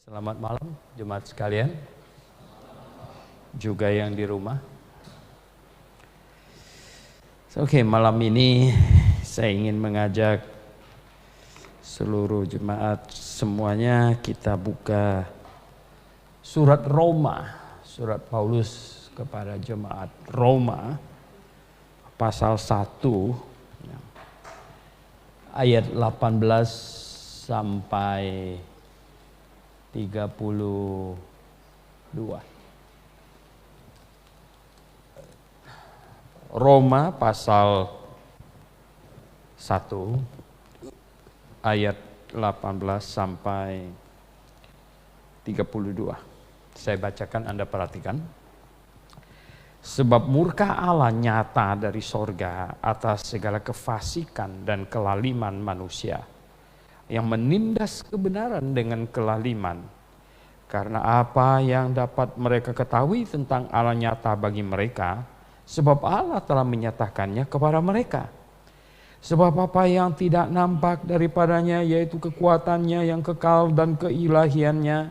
Selamat malam jemaat sekalian, juga yang di rumah. Oke, malam ini saya ingin mengajak seluruh jemaat semuanya kita buka surat Roma, surat Paulus kepada jemaat Roma pasal 1 ayat 18 sampai 32. Roma pasal 1 ayat 18 sampai 32. Saya bacakan, Anda perhatikan. Sebab murka Allah nyata dari sorga atas segala kefasikan dan kelaliman manusia, yang menindas kebenaran dengan kelaliman. Karena apa yang dapat mereka ketahui tentang Allah nyata bagi mereka, sebab Allah telah menyatakannya kepada mereka. Sebab apa yang tidak nampak daripadanya, yaitu kekuatannya yang kekal dan keilahiannya,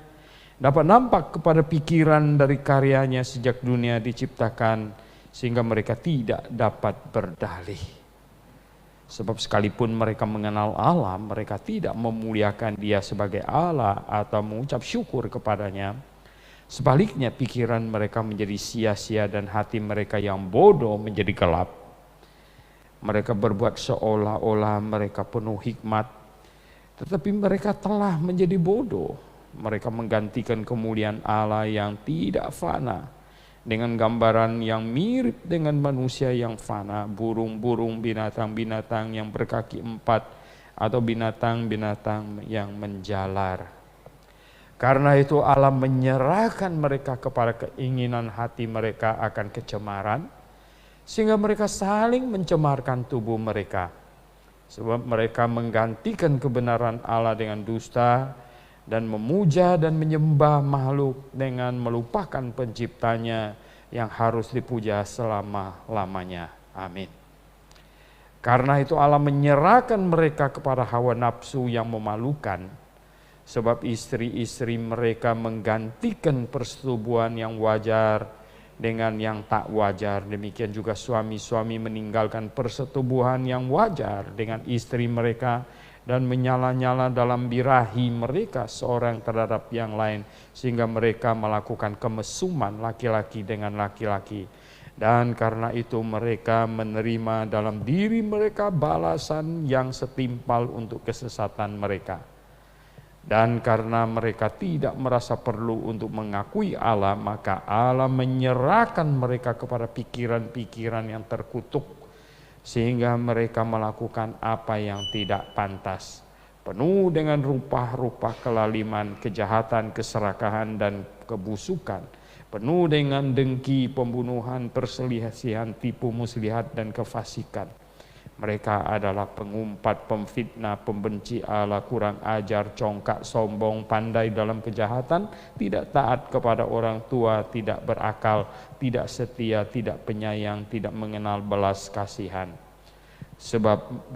dapat nampak kepada pikiran dari karyanya sejak dunia diciptakan, sehingga mereka tidak dapat berdalih. Sebab sekalipun mereka mengenal Allah, mereka tidak memuliakan Dia sebagai Allah atau mengucap syukur kepadanya. Sebaliknya pikiran mereka menjadi sia-sia dan hati mereka yang bodoh menjadi gelap. Mereka berbuat seolah-olah mereka penuh hikmat, tetapi mereka telah menjadi bodoh. Mereka menggantikan kemuliaan Allah yang tidak fana dengan gambaran yang mirip dengan manusia yang fana, burung-burung, binatang-binatang yang berkaki 4, atau binatang-binatang yang menjalar. Karena itu Allah menyerahkan mereka kepada keinginan hati mereka akan kecemaran, sehingga mereka saling mencemarkan tubuh mereka. Sebab mereka menggantikan kebenaran Allah dengan dusta, dan memuja dan menyembah makhluk dengan melupakan penciptanya yang harus dipuja selama-lamanya. Amin. Karena itu Allah menyerahkan mereka kepada hawa nafsu yang memalukan, sebab istri-istri mereka menggantikan persetubuhan yang wajar dengan yang tak wajar. Demikian juga suami-suami meninggalkan persetubuhan yang wajar dengan istri mereka, dan menyala-nyala dalam birahi mereka seorang terhadap yang lain, sehingga mereka melakukan kemesuman laki-laki dengan laki-laki. Dan karena itu mereka menerima dalam diri mereka balasan yang setimpal untuk kesesatan mereka. Dan karena mereka tidak merasa perlu untuk mengakui Allah, maka Allah menyerahkan mereka kepada pikiran-pikiran yang terkutuk, sehingga mereka melakukan apa yang tidak pantas, penuh dengan rupa-rupa kelaliman, kejahatan, keserakahan, dan kebusukan, penuh dengan dengki, pembunuhan, perselisihan, tipu muslihat, dan kefasikan. Mereka adalah pengumpat, pemfitnah, pembenci Allah, kurang ajar, congkak, sombong, pandai dalam kejahatan, tidak taat kepada orang tua, tidak berakal, tidak setia, tidak penyayang, tidak mengenal belas kasihan. Sebab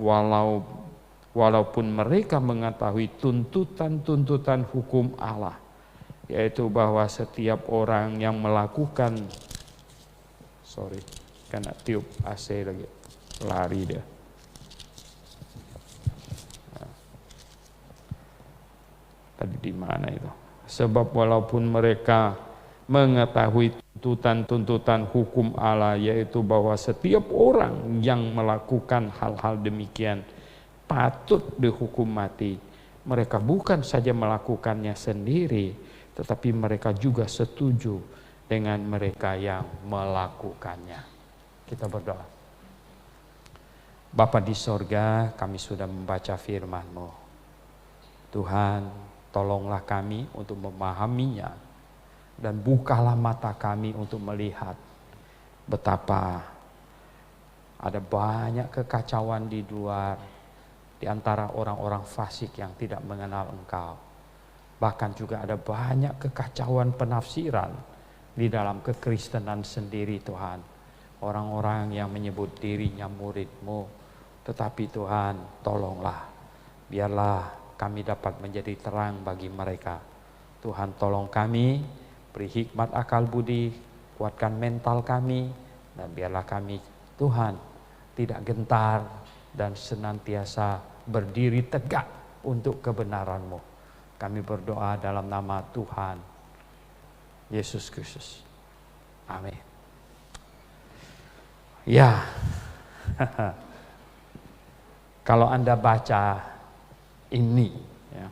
walaupun mereka mengetahui tuntutan-tuntutan hukum Allah, yaitu bahwa setiap orang yang melakukan, kena tiup AC lagi, lari dia. Tadi di mana itu? Sebab walaupun mereka mengetahui tuntutan-tuntutan hukum Allah, yaitu bahwa setiap orang yang melakukan hal-hal demikian patut dihukum mati, mereka bukan saja melakukannya sendiri, tetapi mereka juga setuju dengan mereka yang melakukannya. Kita berdoa. Bapa di sorga, kami sudah membaca firman-Mu. Tuhan, tolonglah kami untuk memahaminya, dan bukalah mata kami untuk melihat betapa ada banyak kekacauan di luar, di antara orang-orang fasik yang tidak mengenal Engkau. Bahkan juga ada banyak kekacauan penafsiran di dalam kekristenan sendiri, Tuhan. Orang-orang yang menyebut dirinya murid-Mu, tetapi Tuhan, tolonglah, biarlah kami dapat menjadi terang bagi mereka, Tuhan tolong kami, beri hikmat akal budi, kuatkan mental kami, dan biarlah kami Tuhan tidak gentar dan senantiasa berdiri tegak untuk kebenaran-Mu. Kami berdoa dalam nama Tuhan Yesus Kristus. Amin. Ya, kalau Anda baca ini, ya,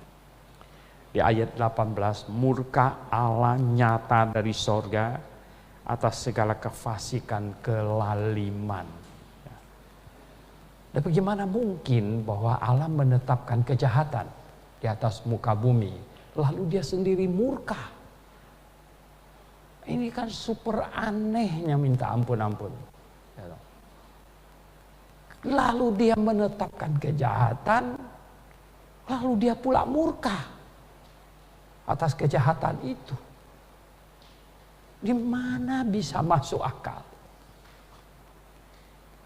di ayat 18, murka Allah nyata dari sorga atas segala kefasikan kelaliman. Ya. Dan bagaimana mungkin bahwa Allah menetapkan kejahatan di atas muka bumi, lalu dia sendiri murka? Ini kan super anehnya minta ampun-ampun. Lalu dia menetapkan kejahatan, lalu dia pula murka atas kejahatan itu. Di mana bisa masuk akal?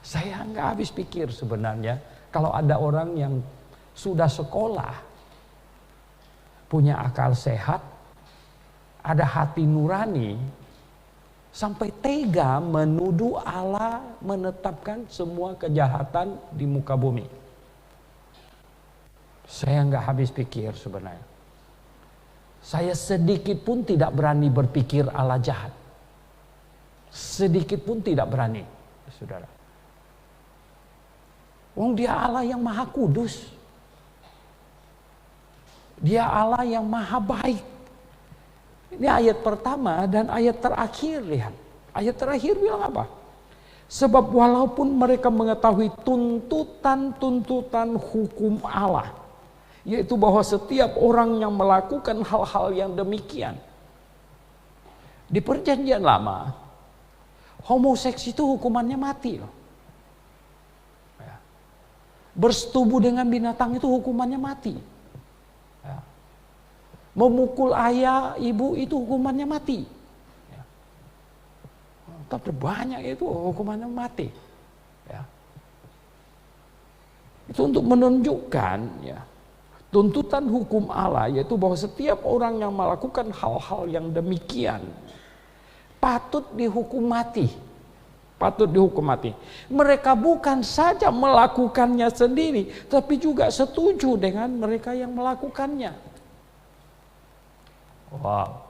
Saya nggak habis pikir sebenarnya kalau ada orang yang sudah sekolah, punya akal sehat, ada hati nurani, sampai tega menuduh Allah menetapkan semua kejahatan di muka bumi. Saya nggak habis pikir sebenarnya. Saya sedikit pun tidak berani berpikir Allah jahat. Sedikit pun tidak berani, saudara. Wong dia Allah yang maha kudus. Dia Allah yang maha baik. Ini ayat pertama dan ayat terakhir, lihat. Ayat terakhir bilang apa? Sebab walaupun mereka mengetahui tuntutan-tuntutan hukum Allah, yaitu bahwa setiap orang yang melakukan hal-hal yang demikian. Di perjanjian lama, homoseks itu hukumannya mati loh. Bersetubuh dengan binatang itu hukumannya mati. Memukul ayah, ibu itu hukumannya mati. Tapi banyak itu hukumannya mati. Ya. Itu untuk menunjukkan ya, tuntutan hukum Allah, yaitu bahwa setiap orang yang melakukan hal-hal yang demikian patut dihukum mati. Patut dihukum mati. Mereka bukan saja melakukannya sendiri, tapi juga setuju dengan mereka yang melakukannya. Wow.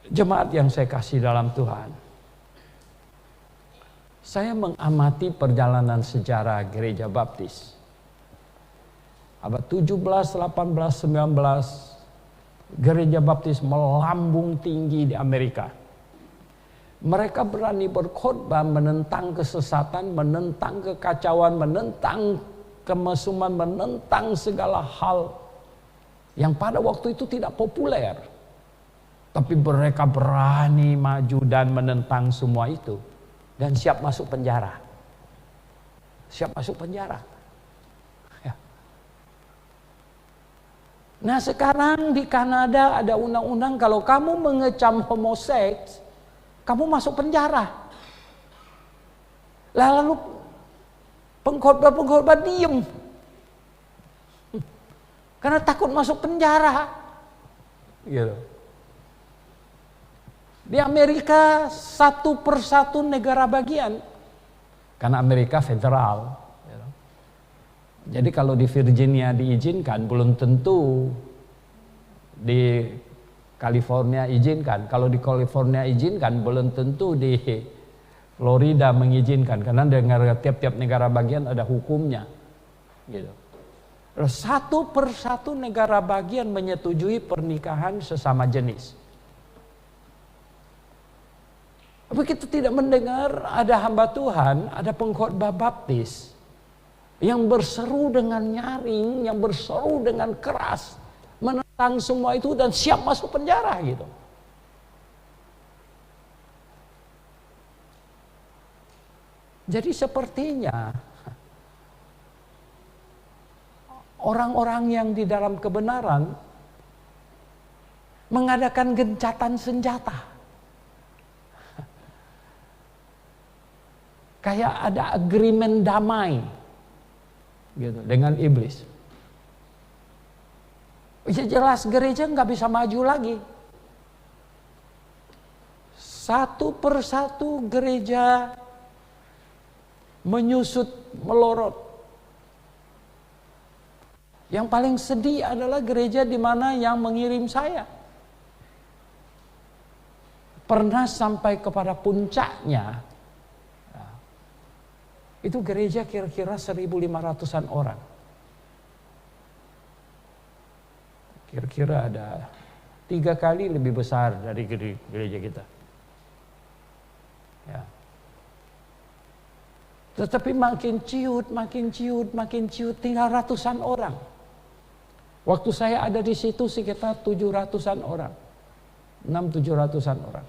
Jemaat yang saya kasih dalam Tuhan, saya mengamati perjalanan sejarah gereja baptis. Abad 17, 18, 19, gereja baptis melambung tinggi di Amerika. Mereka berani berkhotbah menentang kesesatan, menentang kekacauan, menentang kemesuman, menentang segala hal yang pada waktu itu tidak populer. Tapi mereka berani maju dan menentang semua itu. Dan siap masuk penjara. Siap masuk penjara. Ya. Nah sekarang di Kanada ada undang-undang kalau kamu mengecam homoseks, kamu masuk penjara. Lalu pengkhotbah diem. Karena takut masuk penjara. Gitu. Di Amerika 1 persatu negara bagian. Karena Amerika federal. Gitu. Jadi kalau di Virginia diizinkan, belum tentu di California izinkan. Kalau di California izinkan, belum tentu di Florida mengizinkan. Karena tiap-tiap negara bagian ada hukumnya. Gitu. 1 persatu negara bagian menyetujui pernikahan sesama jenis. Tapi kita tidak mendengar ada hamba Tuhan, ada pengkhotbah baptis yang berseru dengan nyaring, yang berseru dengan keras menentang semua itu dan siap masuk penjara gitu. Jadi sepertinya orang-orang yang di dalam kebenaran mengadakan gencatan senjata. Kayak ada agreement damai gitu dengan iblis. Ya jelas gereja nggak bisa maju lagi. Satu persatu gereja menyusut, melorot. Yang paling sedih adalah gereja di mana yang mengirim saya. Pernah sampai kepada puncaknya, itu gereja kira-kira 1.500-an orang. Kira-kira ada 3 kali lebih besar dari gereja kita. Ya. Tetapi makin ciut, tinggal ratusan orang. Waktu saya ada di situ sekitar 700-an orang. 600-700-an orang.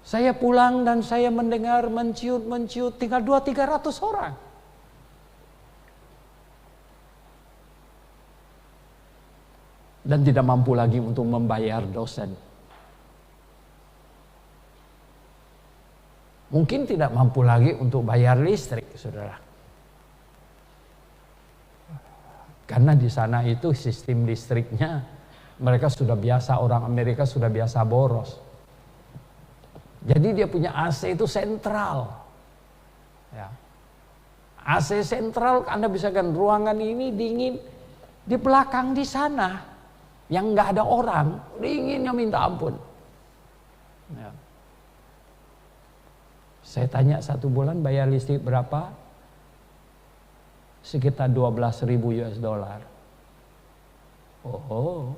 Saya pulang dan saya mendengar menciut, tinggal 200-300 orang. Dan tidak mampu lagi untuk membayar dosen. Mungkin tidak mampu lagi untuk bayar listrik, saudara. Karena di sana itu sistem listriknya, mereka sudah biasa, orang Amerika sudah biasa boros. Jadi dia punya AC itu sentral. Ya. AC sentral, Anda bisa kan ruangan ini dingin, di belakang di sana yang nggak ada orang, dinginnya minta ampun. Ya. Saya tanya 1 bulan bayar listrik berapa? Sekitar 12.000 US dollar. Oh,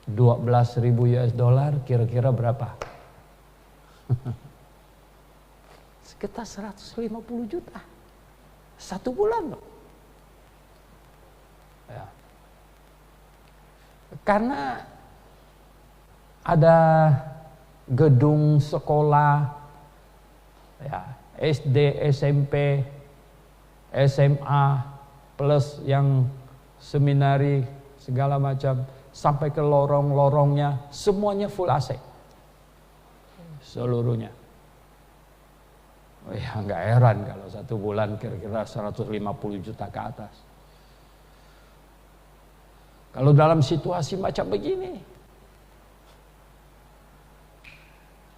12.000 US dollar kira-kira berapa? Sekitar 150 juta. 1 bulan loh. Ya. Karena ada gedung sekolah, ya, SD, SMP, SMA, plus yang seminari, segala macam, sampai ke lorong-lorongnya, semuanya full AC. Seluruhnya. Oh ya, nggak heran kalau 1 bulan kira-kira 150 juta ke atas. Kalau dalam situasi macam begini,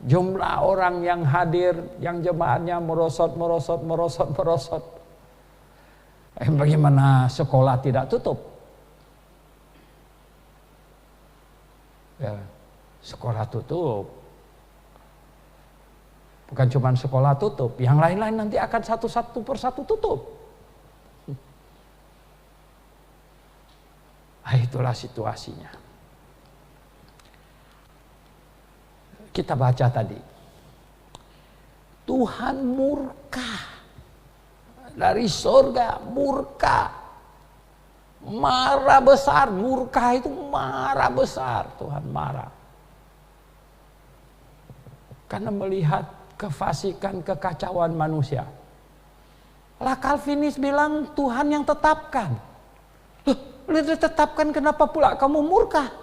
jumlah orang yang hadir, yang jemaatnya merosot. Bagaimana sekolah tidak tutup? Ya, sekolah tutup. Bukan cuma sekolah tutup, yang lain-lain nanti akan satu persatu tutup. Itulah situasinya. Kita baca tadi, Tuhan murka dari surga, murka, marah besar. Murka itu marah besar, Tuhan marah karena melihat kefasikan, kekacauan manusia. Lah Calvinis bilang Tuhan yang tetapkan. Loh, ditetapkan, kenapa pula kamu murka?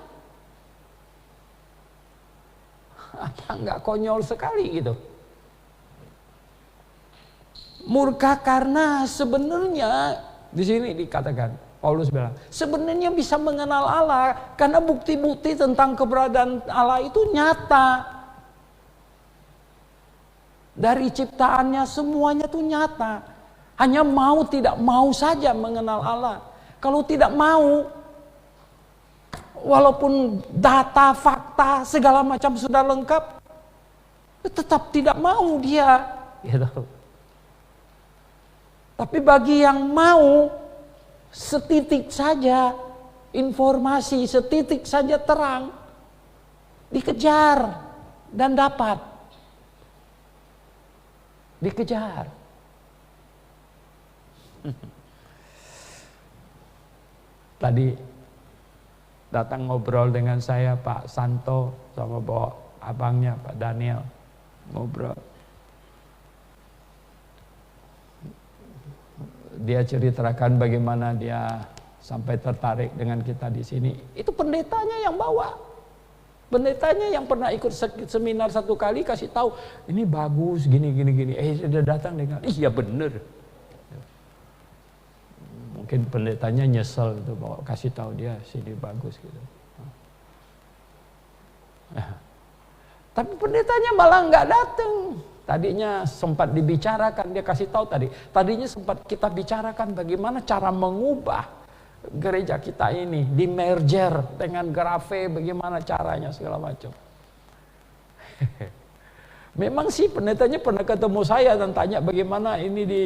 Apa enggak konyol sekali gitu? Murka karena sebenarnya di sini dikatakan, Paulus bilang, sebenarnya bisa mengenal Allah karena bukti-bukti tentang keberadaan Allah itu nyata. Dari ciptaannya semuanya tuh nyata. Hanya mau tidak mau saja mengenal Allah. Kalau tidak mau, walaupun data, fakta, segala macam sudah lengkap, tetap tidak mau dia. Gitu. Tapi bagi yang mau, setitik saja informasi, setitik saja terang, dikejar dan dapat. Dikejar. Tadi datang ngobrol dengan saya Pak Santo sama bawa abangnya Pak Daniel ngobrol. Dia ceritakan bagaimana dia sampai tertarik dengan kita di sini. Itu pendetanya yang bawa. Pendetanya yang pernah ikut seminar 1 kali kasih tahu, ini bagus gini. Dia datang dengan, iya bener. Mungkin pendetanya nyesel gitu, bahwa kasih tahu dia sini bagus gitu. Tapi pendetanya malah nggak datang. Tadinya sempat dibicarakan, dia kasih tahu tadi. Tadinya sempat kita bicarakan bagaimana cara mengubah gereja kita ini, di merger dengan Grafe, bagaimana caranya segala macam. Memang sih pendetanya pernah ketemu saya dan tanya bagaimana ini di.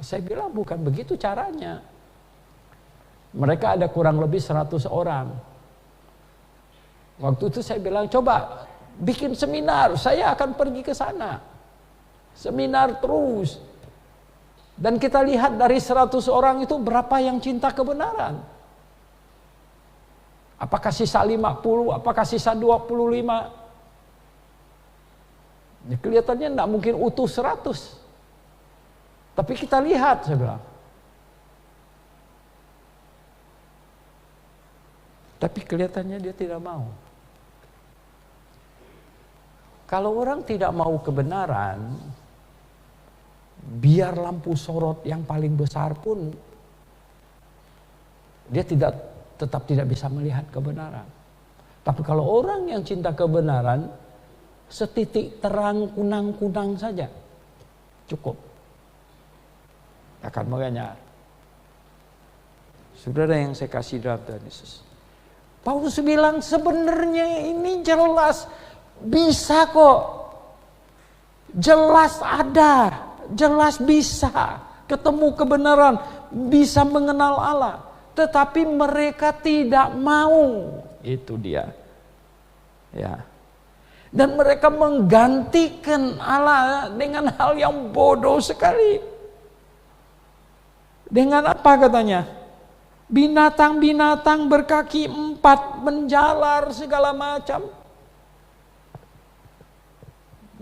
Saya bilang bukan begitu caranya. Mereka ada kurang lebih 100 orang. Waktu itu saya bilang, coba bikin seminar, saya akan pergi ke sana. Seminar terus. Dan kita lihat dari 100 orang itu berapa yang cinta kebenaran. Apakah sisa 50, apakah sisa 25? Ya, kelihatannya tidak mungkin utuh 100. Tapi kita lihat, saya bilang. Tapi kelihatannya dia tidak mau. Kalau orang tidak mau kebenaran, biar lampu sorot yang paling besar pun, dia tetap tidak bisa melihat kebenaran. Tapi kalau orang yang cinta kebenaran, setitik terang kunang-kunang saja cukup. Akan mengenyar. Saudara yang saya kasih dalam Tuhan Yesus, Paulus bilang sebenarnya ini jelas bisa kok. Jelas ada, jelas bisa ketemu kebenaran, bisa mengenal Allah. Tetapi mereka tidak mau. Itu dia. Ya. Dan mereka menggantikan Allah dengan hal yang bodoh sekali. Dengan apa katanya? Binatang-binatang berkaki 4 menjalar segala macam.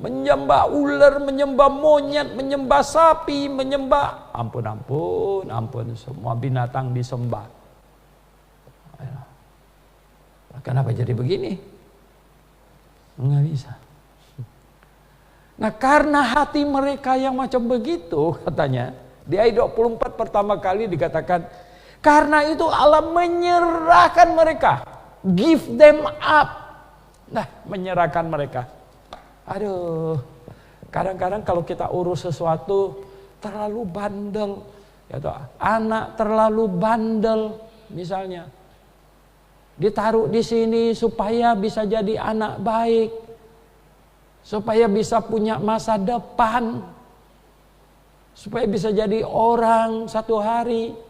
Menyembah ular, menyembah monyet, menyembah sapi, menyembah ampun, semua binatang disembah. Kenapa jadi begini? Nggak bisa. Nah, karena hati mereka yang macam begitu, katanya di ayat 24 pertama kali dikatakan, karena itu Allah menyerahkan mereka, give them up. Nah, menyerahkan mereka. Aduh, kadang-kadang kalau kita urus sesuatu terlalu bandel, ya toh, anak terlalu bandel, misalnya ditaruh di sini supaya bisa jadi anak baik, supaya bisa punya masa depan, supaya bisa jadi orang satu hari.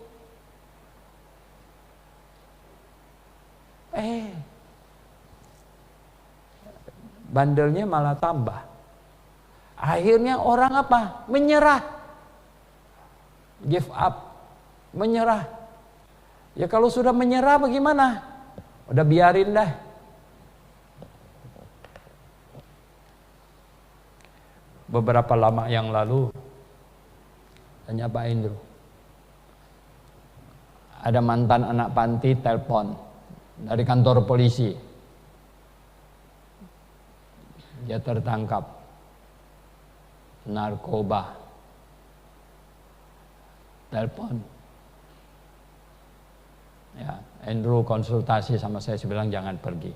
Bandelnya malah tambah. Akhirnya orang apa? Menyerah. Give up. Menyerah. Ya kalau sudah menyerah bagaimana? Udah biarin dah. Beberapa lama yang lalu, tanya Pak Indro, ada mantan anak panti telepon dari kantor polisi. Dia tertangkap narkoba. Telepon. Ya, Andrew konsultasi sama saya bilang jangan pergi.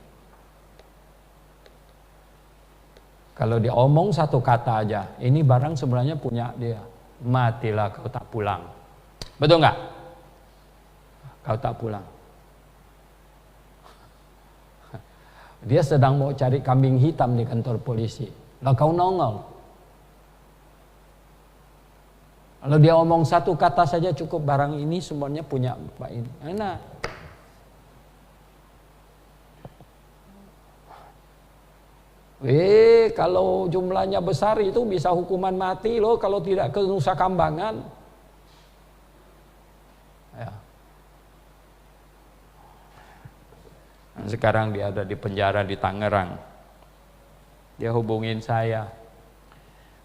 Kalau dia omong satu kata aja, ini barang sebenarnya punya dia. Matilah kau tak pulang. Betul nggak? Kau tak pulang. Dia sedang mau cari kambing hitam di kantor polisi. Lah kau nongol. Kalau dia omong satu kata saja cukup, barang ini semuanya punya Pak ini. Enak. Kalau jumlahnya besar itu bisa hukuman mati loh kalau tidak ke Nusa Kambangan. Ya. Sekarang dia ada di penjara di Tangerang. Dia hubungin saya.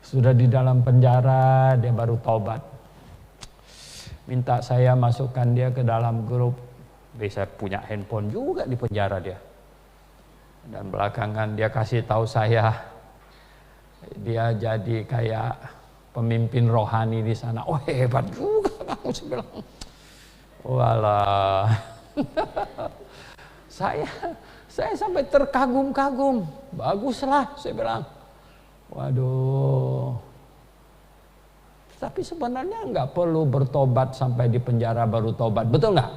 Sudah di dalam penjara, dia baru tobat. Minta saya masukkan dia ke dalam grup. Bisa punya handphone juga di penjara dia. Dan belakangan dia kasih tahu saya, dia jadi kayak pemimpin rohani di sana. Oh hebat juga kamu? Saya bilang, walah. Saya sampai terkagum-kagum. Baguslah, saya bilang. Waduh. Tapi sebenarnya nggak perlu bertobat sampai di penjara baru tobat, betul nggak?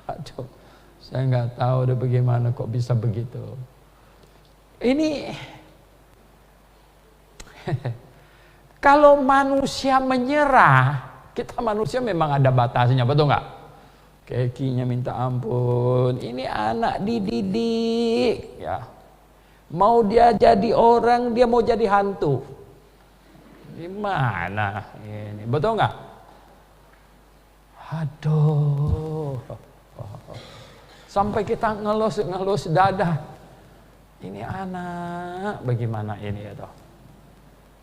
Aduh, saya nggak tahu deh bagaimana kok bisa begitu. Ini kalau manusia menyerah, kita manusia memang ada batasnya, betul nggak? Kekinya minta ampun, ini anak dididik, ya. Mau dia jadi orang, dia mau jadi hantu. Gimana ini, betul nggak? Aduh, sampai kita ngelus dada. Ini anak, bagaimana ini ya toh?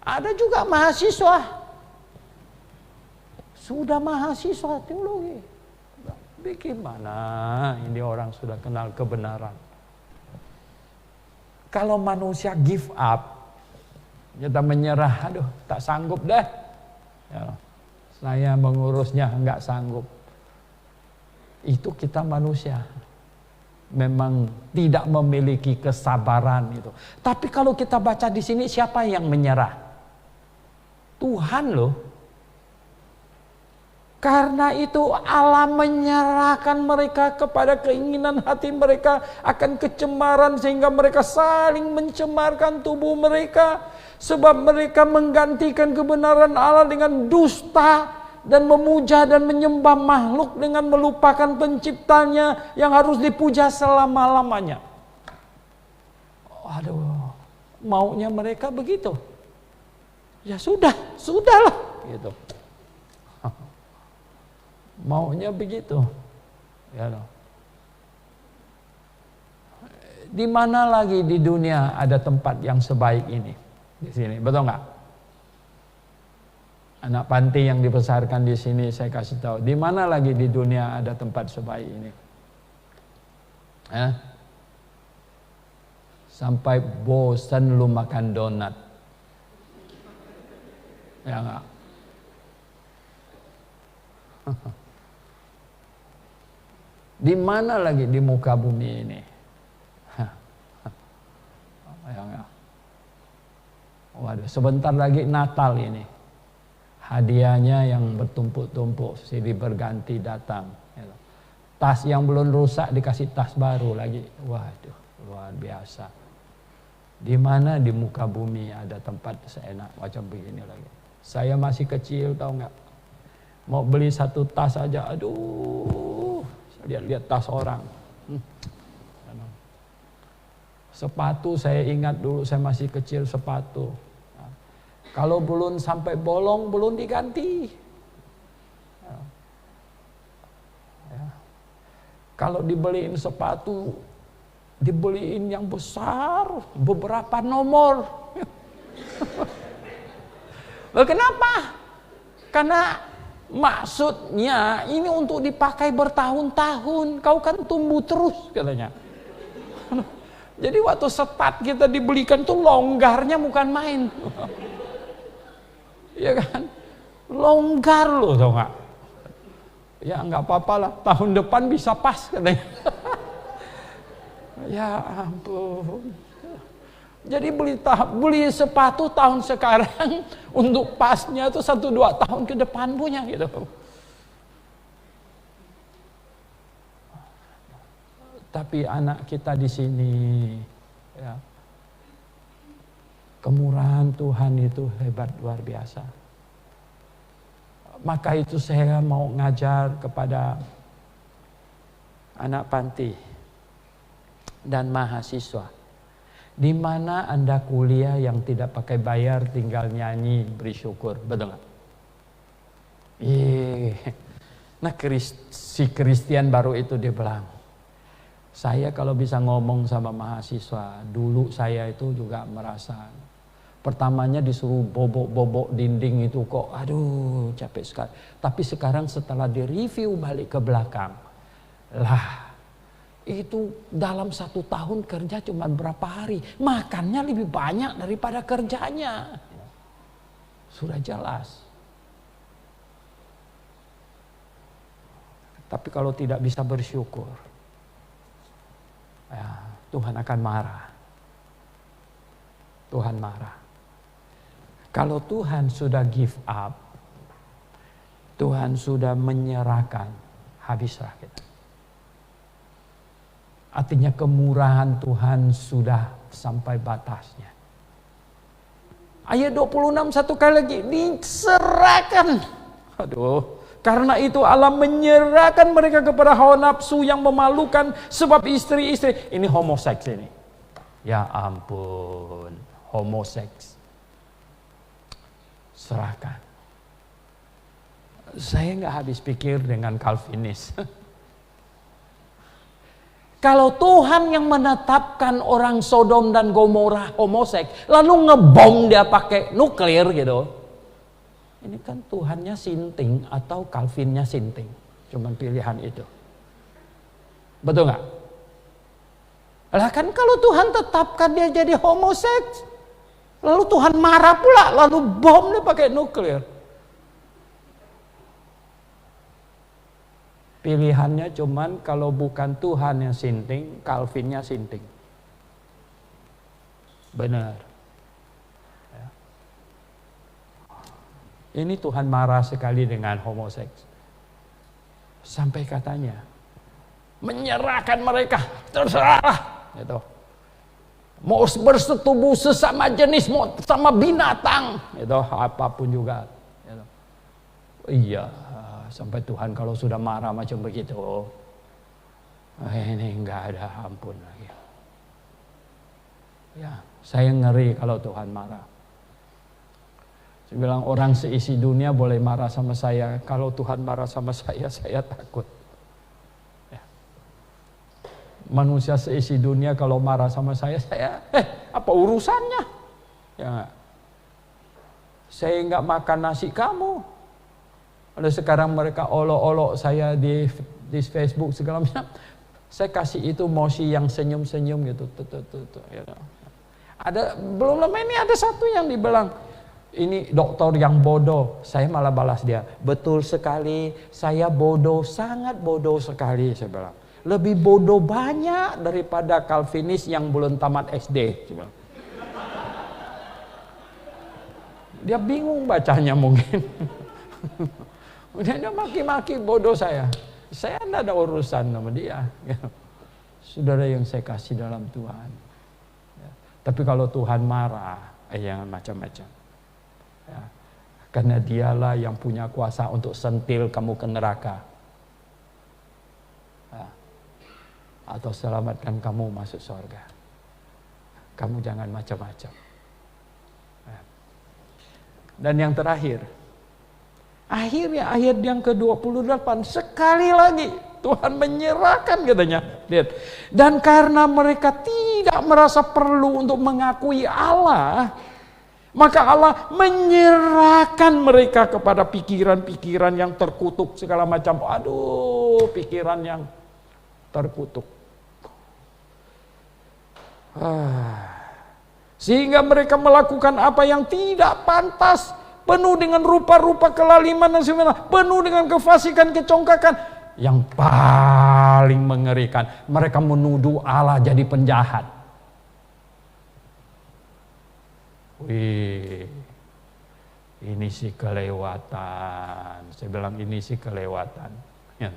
Ada juga mahasiswa, sudah mahasiswa teologi. Bagaimana ini orang sudah kenal kebenaran? Kalau manusia give up, kita menyerah, aduh tak sanggup deh, ya, saya mengurusnya nggak sanggup. Itu kita manusia memang tidak memiliki kesabaran itu. Tapi kalau kita baca di sini, siapa yang menyerah? Tuhan loh. Karena itu Allah menyerahkan mereka kepada keinginan hati mereka akan kecemaran, sehingga mereka saling mencemarkan tubuh mereka. Sebab mereka menggantikan kebenaran Allah dengan dusta dan memuja dan menyembah makhluk dengan melupakan penciptanya yang harus dipuja selama-lamanya. Aduh, maunya mereka begitu. Ya sudahlah gitu. Maunya begitu. Ya loh. Di mana lagi di dunia ada tempat yang sebaik ini? Di sini, betul nggak? Anak panti yang dibesarkan di sini, saya kasih tahu, di mana lagi di dunia ada tempat sebaik ini? Sampai bosan lu makan donat, ya nggak? Di mana lagi di muka bumi ini? Ya nggak? Waduh, sebentar lagi Natal ini. Hadiahnya yang bertumpuk-tumpuk, silih berganti datang. Tas yang belum rusak dikasih tas baru lagi. Waduh, luar biasa. Di mana di muka bumi ada tempat seenak macam begini lagi? Saya masih kecil, tahu nggak? Mau beli satu tas aja, aduh, lihat-lihat tas orang. Sepatu saya ingat dulu saya masih kecil, sepatu. Kalau belum sampai bolong belum diganti. Ya. Kalau dibeliin sepatu, dibeliin yang besar, beberapa nomor. Loh, kenapa? Karena maksudnya ini untuk dipakai bertahun-tahun. Kau kan tumbuh terus katanya. Jadi waktu setat kita dibelikan tuh longgarnya bukan main. Ya kan? Longgar loh, tau gak? Ya nggak apa-apa lah, tahun depan bisa pas katanya. Ya ampun. Jadi beli sepatu tahun sekarang untuk pasnya tuh 1-2 tahun ke depan punya gitu. Tapi anak kita di sini, ya, kemurahan Tuhan itu hebat luar biasa. Maka itu saya mau ngajar kepada anak panti dan mahasiswa. Di mana Anda kuliah yang tidak pakai bayar, tinggal nyanyi, beri syukur, betul nggak? Nah, si Christian baru itu dia bilang, saya kalau bisa ngomong sama mahasiswa, dulu saya itu juga merasa, pertamanya disuruh bobok-bobok dinding itu kok, aduh capek sekali. Tapi sekarang setelah direview balik ke belakang, lah itu dalam 1 tahun kerja cuma berapa hari, makannya lebih banyak daripada kerjanya. Sudah jelas. Tapi kalau tidak bisa bersyukur, ya, Tuhan akan marah. Tuhan marah. Kalau Tuhan sudah give up, Tuhan sudah menyerahkan, habislah kita. Artinya kemurahan Tuhan sudah sampai batasnya. Ayat 26 satu kali lagi, diserahkan. Aduh, karena itu Allah menyerahkan mereka kepada hawa nafsu yang memalukan, sebab istri-istri, ini homoseks ini. Ya ampun, homoseks. Serahkan. Saya nggak habis pikir dengan Calvinis. Kalau Tuhan yang menetapkan orang Sodom dan Gomora homoseks, lalu ngebom dia pakai nuklir gitu. Ini kan Tuhannya sinting atau Calvinnya sinting. Cuman pilihan itu. Betul nggak? Lah kan kalau Tuhan tetapkan dia jadi homoseks, lalu Tuhan marah pula, lalu bom dia pakai nuklir. Pilihannya cuman kalau bukan Tuhan yang sinting, Calvinnya sinting. Benar. Ya. Ini Tuhan marah sekali dengan homoseks. Sampai katanya, menyerahkan mereka, terserah. Gitu. Mau bersetubuh sesama jenis, mau sama binatang. Gitu, apapun juga. Gitu. Iya. Sampai Tuhan kalau sudah marah macam begitu, ini enggak ada ampun lagi. Ya, saya ngeri kalau Tuhan marah. Saya bilang orang seisi dunia boleh marah sama saya, kalau Tuhan marah sama saya takut. Ya. Manusia seisi dunia kalau marah sama saya apa urusannya? Ya, saya enggak makan nasi kamu. Lalu sekarang mereka olok-olok saya di Facebook segala macam. Saya kasih itu mosi yang senyum-senyum gitu. Ada belum lama ini ada satu yang dibilang ini dokter yang bodoh. Saya malah balas dia, betul sekali, saya bodoh, sangat bodoh sekali, saya bilang. Lebih bodoh banyak daripada Calvinis yang belum tamat SD. Dia bingung bacanya mungkin. Dia maki-maki bodoh saya. Saya tidak ada urusan sama dia. Saudara yang saya kasih dalam Tuhan. Tapi kalau Tuhan marah, jangan macam-macam. Ya. Karena dialah yang punya kuasa untuk sentil kamu ke neraka. Ya. Atau selamatkan kamu masuk surga. Kamu jangan macam-macam. Ya. Dan yang terakhir, akhirnya ayat yang ke-28 sekali lagi Tuhan menyerahkan katanya. Lihat. Dan karena mereka tidak merasa perlu untuk mengakui Allah, maka Allah menyerahkan mereka kepada pikiran-pikiran yang terkutuk segala macam. Aduh, pikiran yang terkutuk. Sehingga mereka melakukan apa yang tidak pantas, penuh dengan rupa-rupa kelaliman dan sebagainya, penuh dengan kefasikan, kecongkakan. Yang paling mengerikan, mereka menuduh Allah jadi penjahat. Wih, ini sih kelewatan. Saya bilang ini sih kelewatan. Ya.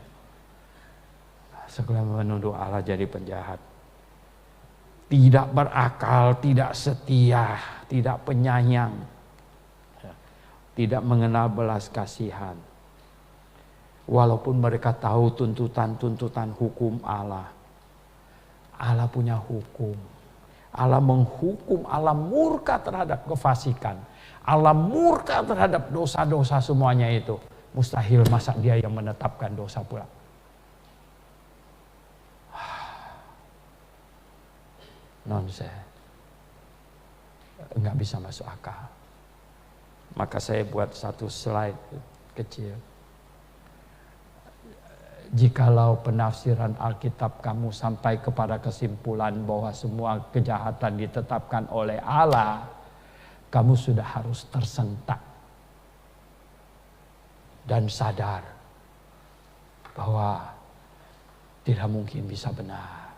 Sekarang menuduh Allah jadi penjahat. Tidak berakal, tidak setia, tidak penyayang. Tidak mengenal belas kasihan. Walaupun mereka tahu tuntutan-tuntutan hukum Allah. Allah punya hukum. Allah menghukum, Allah murka terhadap kefasikan. Allah murka terhadap dosa-dosa semuanya itu. Mustahil masa dia yang menetapkan dosa pula. Nonsense. Enggak bisa masuk akal. Maka saya buat satu slide kecil. Jikalau penafsiran Alkitab kamu sampai kepada kesimpulan bahwa semua kejahatan ditetapkan oleh Allah, kamu sudah harus tersentak dan sadar bahwa tidak mungkin bisa benar.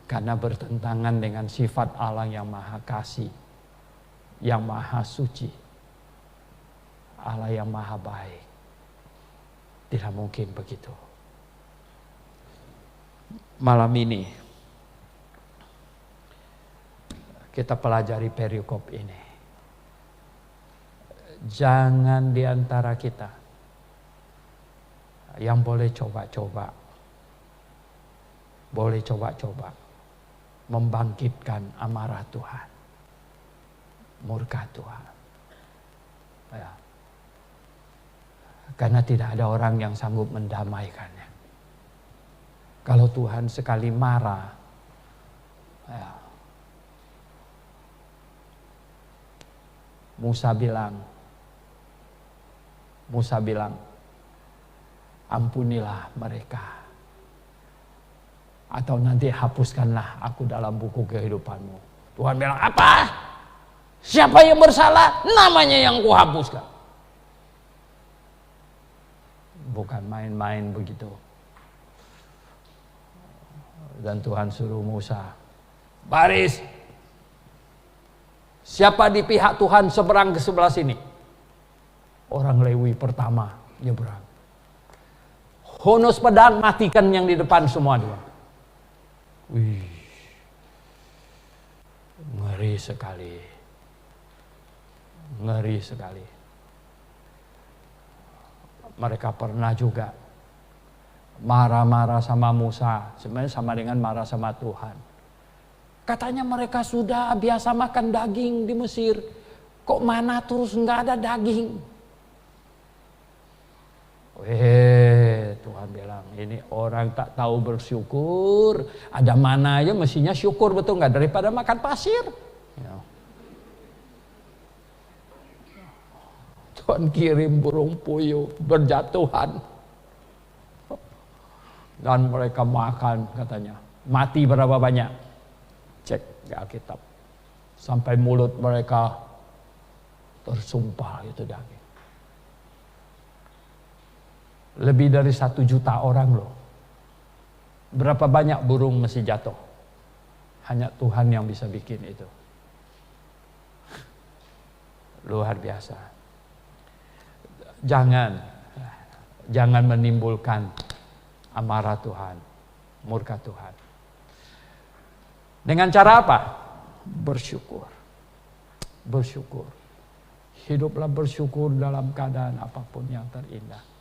Karena bertentangan dengan sifat Allah yang maha kasih, yang maha suci, Allah yang maha baik. Tidak mungkin begitu. Malam ini kita pelajari perikop ini. Jangan di antara kita yang boleh coba-coba membangkitkan amarah Tuhan, murka Tuhan. Ya. Karena tidak ada orang yang sanggup mendamaikannya. Kalau Tuhan sekali marah, ya, Musa bilang, ampunilah mereka, atau nanti hapuskanlah aku dalam buku kehidupanmu. Tuhan bilang, apa? Siapa yang bersalah? Namanya yang kuhapuskan. Bukan main-main begitu. Dan Tuhan suruh Musa, baris. Siapa di pihak Tuhan seberang ke sebelah sini? Orang Lewi pertama nyeberang. Honus pedang, matikan yang di depan semua dua. Wih, ngeri sekali. Ngeri sekali. Mereka pernah juga marah-marah sama Musa. Sebenarnya sama dengan marah sama Tuhan. Katanya mereka sudah biasa makan daging di Mesir. Kok mana terus nggak ada daging? Tuhan bilang, ini orang tak tahu bersyukur. Ada mana aja mestinya syukur, betul nggak? Daripada makan pasir. Ya. Tuhan kirim burung puyuh berjatuhan. Dan mereka makan katanya. Mati berapa banyak? Cek di Alkitab. Sampai mulut mereka tersumpal itu daging. Lebih dari 1 juta orang loh. Berapa banyak burung mesti jatuh? Hanya Tuhan yang bisa bikin itu. Luar biasa. Jangan menimbulkan amarah Tuhan, murka Tuhan. Dengan cara apa? Bersyukur. Bersyukur. Hiduplah bersyukur dalam keadaan apapun yang terindah.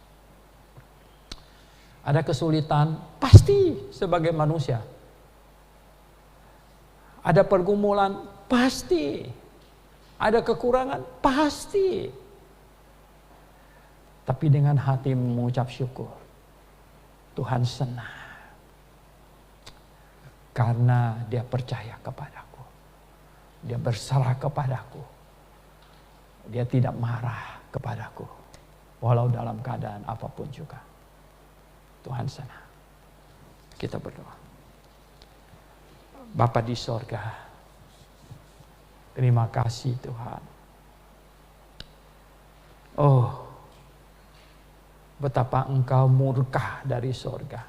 Ada kesulitan, pasti sebagai manusia. Ada pergumulan, pasti. Ada kekurangan, pasti. Tapi dengan hati mengucap syukur, Tuhan senang. Karena dia percaya kepadaku. Dia berserah kepadaku. Dia tidak marah kepadaku. Walau dalam keadaan apapun juga. Tuhan senang. Kita berdoa. Bapa di sorga, terima kasih Tuhan. Oh, betapa Engkau murka dari sorga.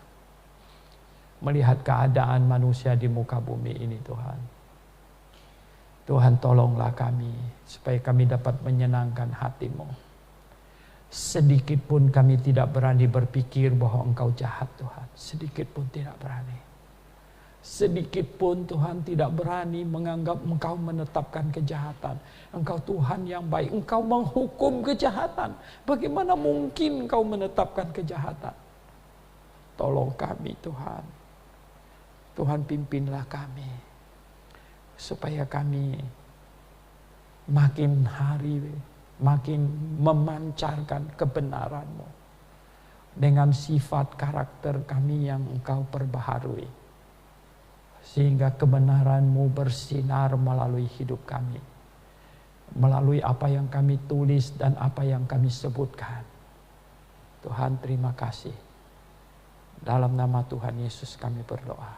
Melihat keadaan manusia di muka bumi ini Tuhan. Tuhan tolonglah kami supaya kami dapat menyenangkan hati-Mu. Sedikit pun kami tidak berani berpikir bahwa Engkau jahat Tuhan. Sedikit pun tidak berani. Sedikit pun Tuhan tidak berani menganggap Engkau menetapkan kejahatan. Engkau Tuhan yang baik. Engkau menghukum kejahatan. Bagaimana mungkin Engkau menetapkan kejahatan? Tolong kami Tuhan. Tuhan pimpinlah kami. Supaya kami makin hari makin memancarkan kebenaran-Mu. Dengan sifat karakter kami yang Engkau perbaharui. Sehingga kebenaran-Mu bersinar melalui hidup kami. Melalui apa yang kami tulis dan apa yang kami sebutkan. Tuhan terima kasih. Dalam nama Tuhan Yesus kami berdoa.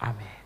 Amin.